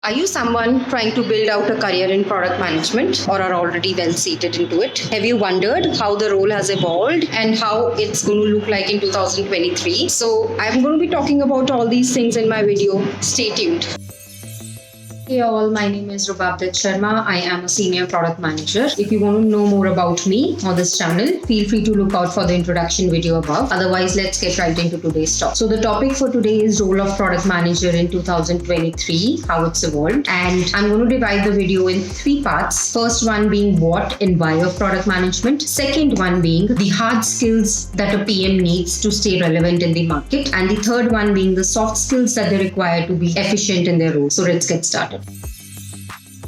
Are you someone trying to build out a career in product management or are already well seated into it? Have you wondered how the role has evolved and how it's going to look like in 2023? So, I'm going to be talking about all these things in my video. Stay tuned. Hey all, my name is Rubabdit Sharma. I am a senior product manager. If you want to know more about me on this channel, feel free to look out for the introduction video above. Otherwise, let's get right into today's talk. So the topic for today is role of product manager in 2023, how it's evolved. And I'm going to divide the video in three parts. First one being what and why of product management. Second one being the hard skills that a PM needs to stay relevant in the market. And the third one being the soft skills that they require to be efficient in their role. So let's get started.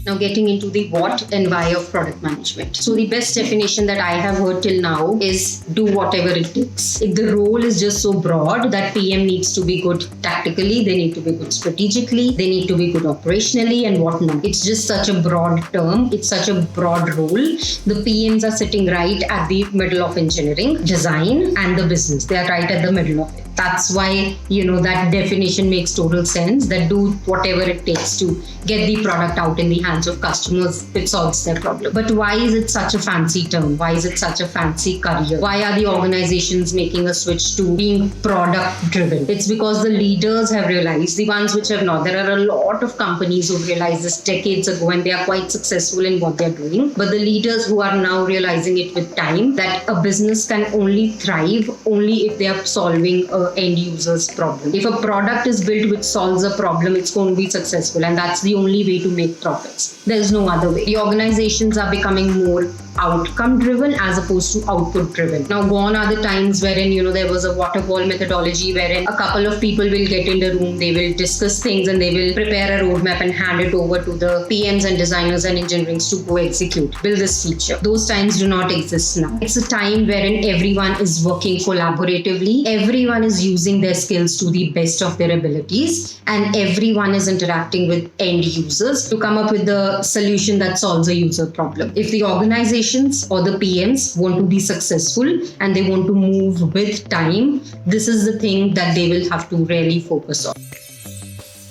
Now getting into the what and why of product management. So the best definition that I have heard till now is do whatever it takes. If the role is just so broad that PM needs to be good tactically, they need to be good strategically, they need to be good operationally and whatnot. It's just such a broad term. It's such a broad role. The PMs are sitting right at the middle of engineering, design and the business. They are right at the middle of it. That's why, that definition makes total sense, that do whatever it takes to get the product out in the hands of customers. It solves their problem. But why is it such a fancy term? Why is it such a fancy career? Why are the organizations making a switch to being product driven? It's because the leaders have realized, the ones which have not. There are a lot of companies who realized this decades ago and they are quite successful in what they're doing. But the leaders who are now realizing it with time, that a business can only thrive only if they are solving a end user's problem. If a product is built which solves a problem, it's going to be successful, and that's the only way to make profits. There's no other way. The organizations are becoming more outcome driven as opposed to output driven. Now gone are the times wherein there was a waterfall methodology wherein a couple of people will get in the room, they will discuss things and they will prepare a roadmap and hand it over to the PMs and designers and engineers to go execute, build this feature. Those times do not exist now. It's a time wherein everyone is working collaboratively, everyone is using their skills to the best of their abilities, and everyone is interacting with end users to come up with the solution that solves a user problem. If the organization or the PMs want to be successful and they want to move with time, this is the thing that they will have to really focus on.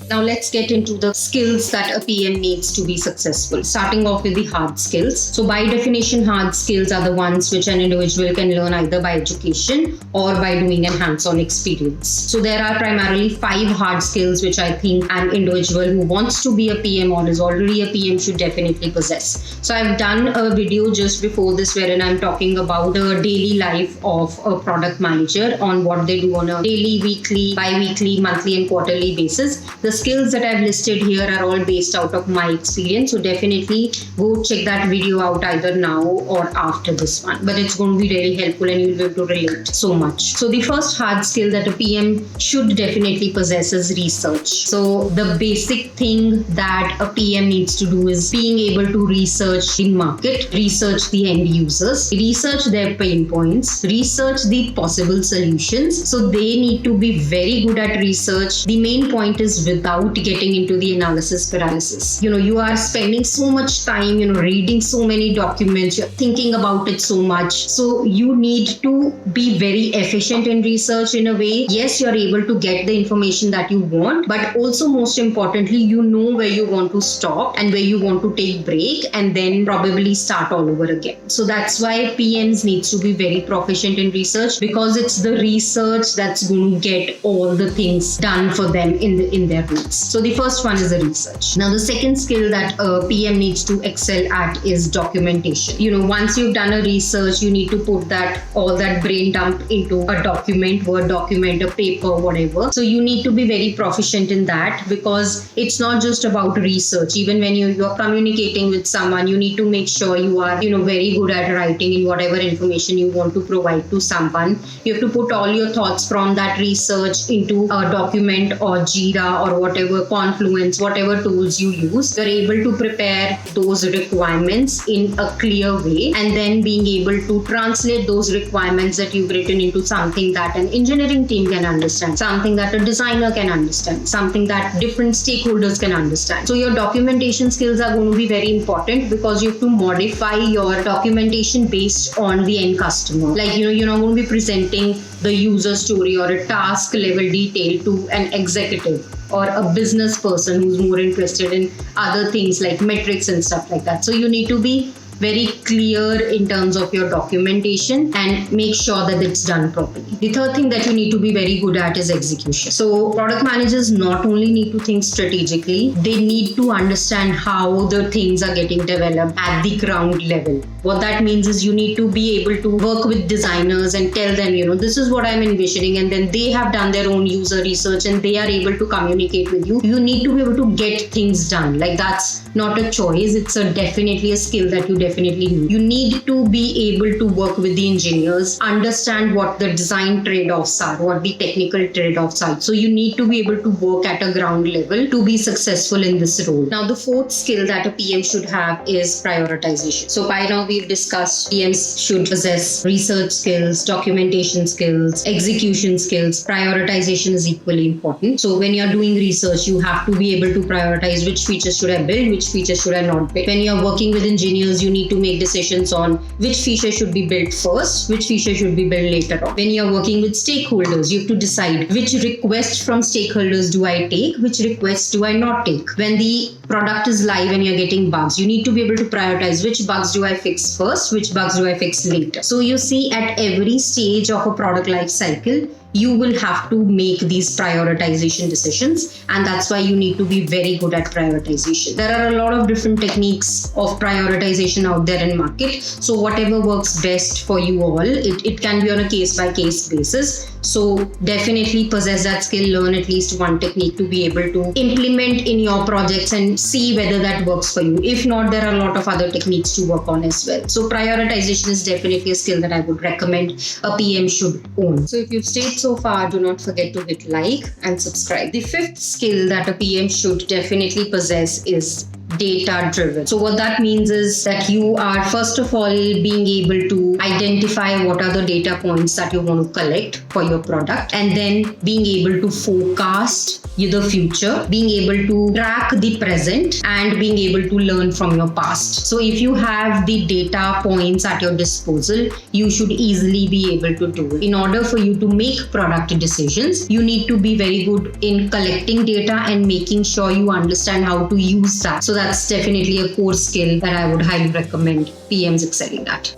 Now let's get into the skills that a PM needs to be successful. Starting off with the hard skills. So by definition, hard skills are the ones which an individual can learn either by education or by doing a hands-on experience. So there are primarily 5 hard skills which I think an individual who wants to be a PM or is already a PM should definitely possess. So I've done a video just before this wherein I'm talking about the daily life of a product manager on what they do on a daily, weekly, bi-weekly, monthly and quarterly basis. The skills that I've listed here are all based out of my experience. So definitely go check that video out either now or after this one. But it's going to be really helpful and you'll be able to relate so much. So the first hard skill that a PM should definitely possess is research. So the basic thing that a PM needs to do is being able to research the market, research the end users, research their pain points, research the possible solutions. So they need to be very good at research. The main point is without getting into the analysis paralysis. You are spending so much time, reading so many documents, you're thinking about it so much. So you need to be very efficient in research in a way. Yes, you're able to get the information that you want, but also most importantly, you know where you want to stop and where you want to take break and then probably start all over again. So that's why PMs needs to be very proficient in research, because it's the research that's going to get all the things done for them in their roles. So the first one is the research. Now the second skill that a PM needs to excel at is documentation. Once you've done a research, you need to put all that brain dump into a document, Word document, a paper, whatever. So you need to be very proficient in that, because it's not just about research. Even when you're communicating with someone, you need to make sure you are, very good at writing in whatever information you want to provide to someone. You have to put all your thoughts from that research into a document or Jira or whatever, Confluence, whatever tools you use. You're able to prepare those requirements in a clear way and then being able to translate those requirements that you've written into something that an engineering team can understand, something that a designer can understand, something that different stakeholders can understand. So your documentation skills are going to be very important, because you have to modify your documentation based on the end customer. Like, you're not going to be presenting the user story or a task level detail to an executive. or a business person who's more interested in other things like metrics and stuff like that. So you need to be very clear in terms of your documentation and make sure that it's done properly. The third thing that you need to be very good at is execution. So product managers not only need to think strategically, they need to understand how the things are getting developed at the ground level. What that means is you need to be able to work with designers and tell them, this is what I'm envisioning, and then they have done their own user research and they are able to communicate with you. You need to be able to get things done. Like, that's not a choice. It's definitely a skill that you definitely need. You need to be able to work with the engineers, understand what the design trade-offs are, what the technical trade-offs are. So you need to be able to work at a ground level to be successful in this role. Now, the fourth skill that a PM should have is prioritization. So by now we've discussed PMs should possess research skills, documentation skills, execution skills. Prioritization is equally important. So when you're doing research, you have to be able to prioritize which features should I build, which features should I not build. When you're working with engineers, you need to make decisions on which feature should be built first, which feature should be built later on. When you're working with stakeholders, you have to decide which request from stakeholders do I take, which requests do I not take. When the product is live and you're getting bugs, you need to be able to prioritize which bugs do I fix first, which bugs do I fix later. So you see, at every stage of a product life cycle, you will have to make these prioritization decisions, and that's why you need to be very good at prioritization. There are a lot of different techniques of prioritization out there in market, so whatever works best for you all, it can be on a case-by-case basis. So definitely possess that skill, learn at least one technique to be able to implement in your projects and see whether that works for you. If not, there are a lot of other techniques to work on as well. So prioritization is definitely a skill that I would recommend a PM should own. So if you've stayed so far, do not forget to hit like and subscribe. The fifth skill that a PM should definitely possess is data driven. So what that means is that you are first of all being able to identify what are the data points that you want to collect for your product, and then being able to forecast the future, being able to track the present, and being able to learn from your past. So if you have the data points at your disposal, you should easily be able to do it. In order for you to make product decisions, you need to be very good in collecting data and making sure you understand how to use that. So that's definitely a core skill that I would highly recommend PMs excelling at.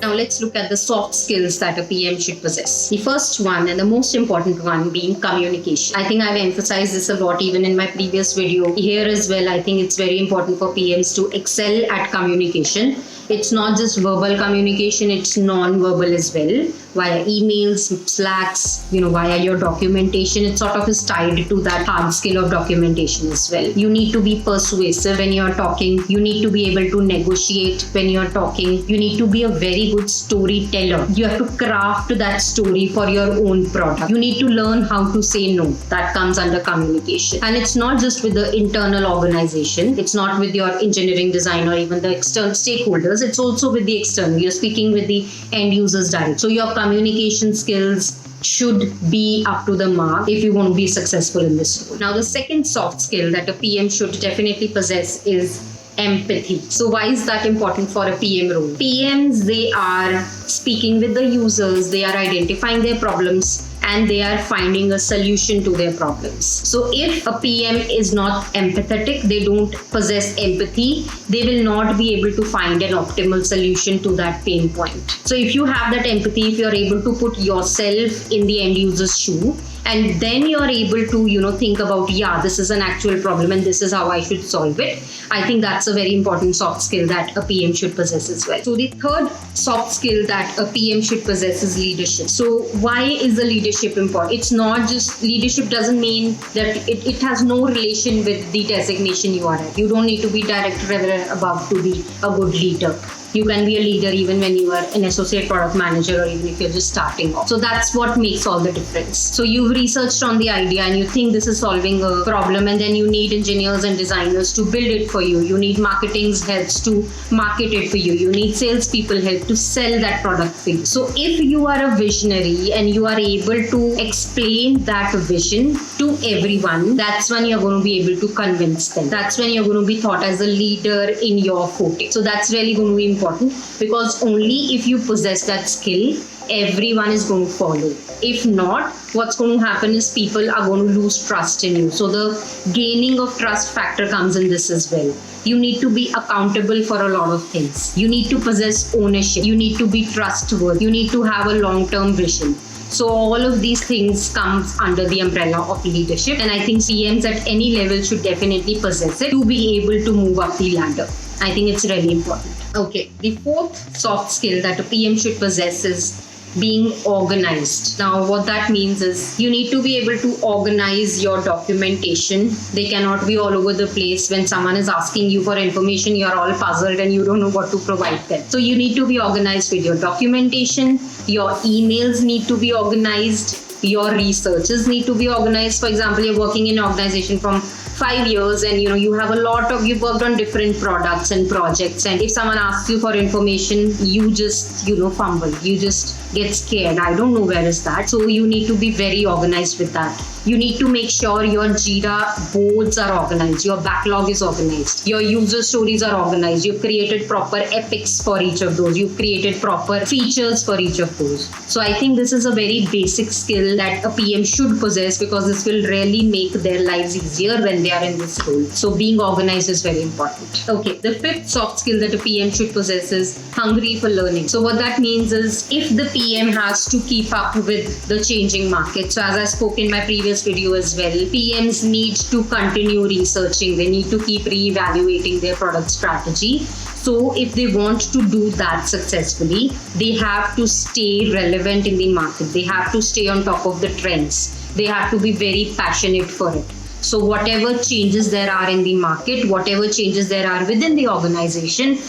Now let's look at the soft skills that a PM should possess. The first one and the most important one being communication. I think I've emphasized this a lot even in my previous video. Here as well, I think it's very important for PMs to excel at communication. It's not just verbal communication, it's non-verbal as well. Via emails, Slacks, via your documentation, it sort of is tied to that hard skill of documentation as well. You need to be persuasive when you're talking. You need to be able to negotiate when you're talking. You need to be a very good storyteller. You have to craft that story for your own product. You need to learn how to say no. That comes under communication. And it's not just with the internal organization. It's not with your engineering design or even the external stakeholders. It's also with the external. You're speaking with the end users direct. So your communication skills should be up to the mark if you want to be successful in this role. Now, the second soft skill that a PM should definitely possess is empathy. So why is that important for a PM role? PMs, they are speaking with the users, they are identifying their problems, and they are finding a solution to their problems. So if a PM is not empathetic, they don't possess empathy, they will not be able to find an optimal solution to that pain point. So if you have that empathy, if you're able to put yourself in the end user's shoe, and then you're able to, think about, this is an actual problem and this is how I should solve it. I think that's a very important soft skill that a PM should possess as well. So the third soft skill that a PM should possess is leadership. So why is the leadership important? It's not just, leadership doesn't mean that it has no relation with the designation you are at. You don't need to be director or above to be a good leader. You can be a leader even when you are an associate product manager or even if you're just starting off. So that's what makes all the difference. So you've researched on the idea and you think this is solving a problem, and then you need engineers and designers to build it for you. You need marketing's help to market it for you. You need salespeople help to sell that product for you. So if you are a visionary and you are able to explain that vision to everyone, that's when you're going to be able to convince them. That's when you're going to be thought as a leader in your forte. So that's really going to be important important, because only if you possess that skill, everyone is going to follow. If not, what's going to happen is people are going to lose trust in you. So the gaining of trust factor comes in this as well. You need to be accountable for a lot of things. You need to possess ownership. You need to be trustworthy. You need to have a long-term vision. So all of these things comes under the umbrella of leadership. And I think PMs at any level should definitely possess it to be able to move up the ladder. I think it's really important. Okay, the fourth soft skill that a PM should possess is being organized. Now, what that means is you need to be able to organize your documentation. They cannot be all over the place. When someone is asking you for information, you're all puzzled and you don't know what to provide them. So you need to be organized with your documentation. Your emails need to be organized. Your researches need to be organized. For example, you're working in an organization from 5 years and you have you've worked on different products and projects, and if someone asks you for information, you just fumble, you just get scared. I don't know where is that. So you need to be very organized with that. You need to make sure your Jira boards are organized, your backlog is organized, your user stories are organized, you've created proper epics for each of those, you've created proper features for each of those. So I think this is a very basic skill that a PM should possess, because this will really make their lives easier when they are in this role. So being organized is very important. Okay, the fifth soft skill that a PM should possess is hungry for learning. So what that means is if the PM has to keep up with the changing market. So as I spoke in my previous video as well, PMs need to continue researching. They need to keep reevaluating their product strategy. So if they want to do that successfully, they have to stay relevant in the market. They have to stay on top of the trends. They have to be very passionate for it. So whatever changes there are in the market, whatever changes there are within the organization,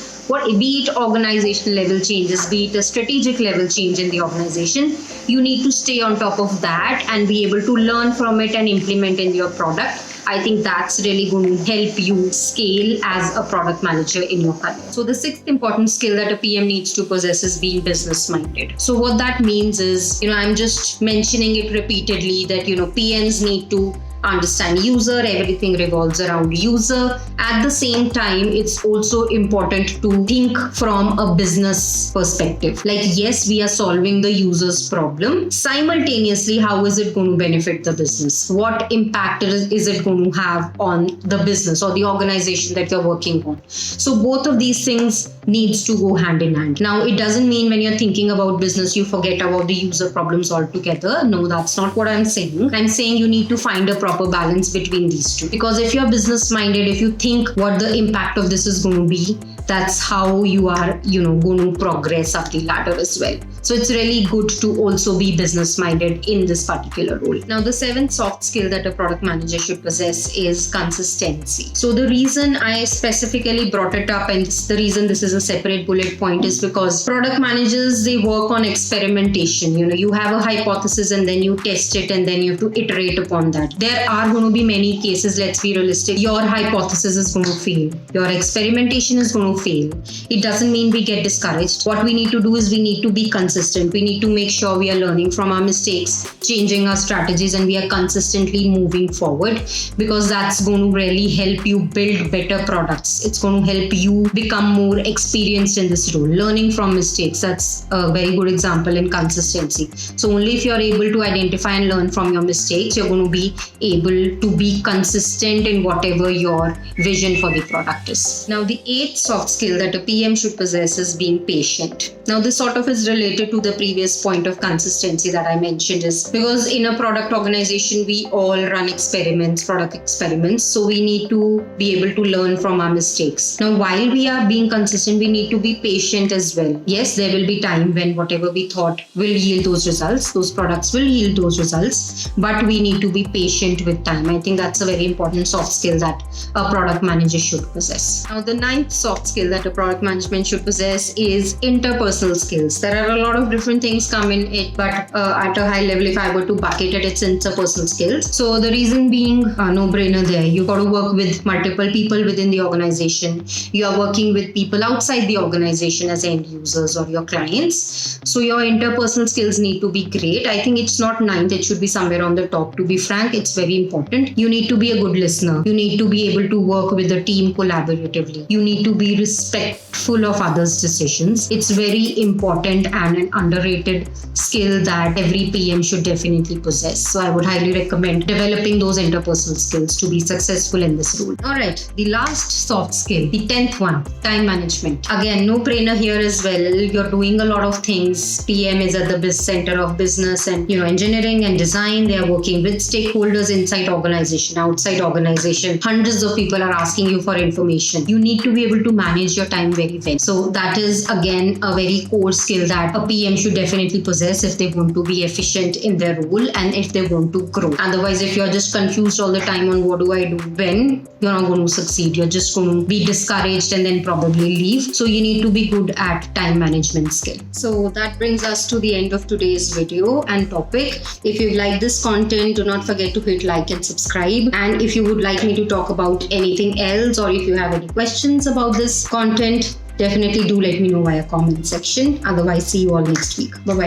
be it organizational level changes, be it a strategic level change in the organization, you need to stay on top of that and be able to learn from it and implement in your product. I think that's really going to help you scale as a product manager in your career. So the sixth important skill that a PM needs to possess is being business minded. So what that means is, I'm just mentioning it repeatedly that, PMs need to understand user, everything revolves around user. At the same time, it's also important to think from a business perspective. Like, yes, we are solving the user's problem. Simultaneously, how is it going to benefit the business? What impact is it going to have on the business or the organization that you're working on? So both of these things needs to go hand in hand. Now, it doesn't mean when you're thinking about business, you forget about the user problems altogether. No, that's not what I'm saying. I'm saying you need to find a proper balance between these two. Because if you're business minded, if you think what the impact of this is going to be, that's how you are, going to progress up the ladder as well. So it's really good to also be business minded in this particular role. Now, the seventh soft skill that a product manager should possess is consistency. So the reason I specifically brought it up, and the reason this is a separate bullet point, is because product managers, they work on experimentation. You have a hypothesis and then you test it and then you have to iterate upon that. There are going to be many cases, let's be realistic. Your hypothesis is going to fail. Your experimentation is going to fail. It doesn't mean we get discouraged. What we need to do is we need to be consistent. We need to make sure we are learning from our mistakes, changing our strategies, and we are consistently moving forward, because that's going to really help you build better products. It's going to help you become more experienced in this role. Learning from mistakes, that's a very good example in consistency. So only if you're able to identify and learn from your mistakes, you're going to be able to be consistent in whatever your vision for the product is. Now, the eighth soft skill that a PM should possess is being patient. Now, this sort of is related to the previous point of consistency that I mentioned, is because in a product organization, we all run experiments, product experiments. So we need to be able to learn from our mistakes. Now, while we are being consistent, we need to be patient as well. Yes, there will be time when whatever we thought will yield those results, those products will yield those results, but we need to be patient with time. I think that's a very important soft skill that a product manager should possess. Now, the ninth soft skill that a product management should possess is interpersonal skills. There are a lot of different things come in it, but at a high level, if I were to bucket it, it's interpersonal skills. So the reason being no-brainer there. You got to work with multiple people within the organization. You are working with people outside the organization as end users or your clients. So your interpersonal skills need to be great. I think it's not ninth, it should be somewhere on the top. To be frank, it's very important. You need to be a good listener. You need to be able to work with the team collaboratively. You need to be respectful of others' decisions. It's very important and an underrated skill that every PM should definitely possess. So I would highly recommend developing those interpersonal skills to be successful in this role. All right, the last soft skill, the 10th one, time management. Again, no brainer here as well. You're doing a lot of things. PM is at the center of business and engineering and design. They are working with stakeholders inside organization, outside organization. Hundreds of people are asking you for information. You need to be able to manage your time very well. So that is again a very core skill that a PM should definitely possess if they want to be efficient in their role and if they want to grow. Otherwise, if you're just confused all the time on what do I do when, you're not going to succeed. You're just going to be discouraged and then probably leave. So you need to be good at time management skill. So that brings us to the end of today's video and topic. If you like this content, do not forget to hit like and subscribe. And if you would like me to talk about anything else, or if you have any questions about this content, definitely do let me know via comment section. Otherwise, see you all next week. Bye-bye.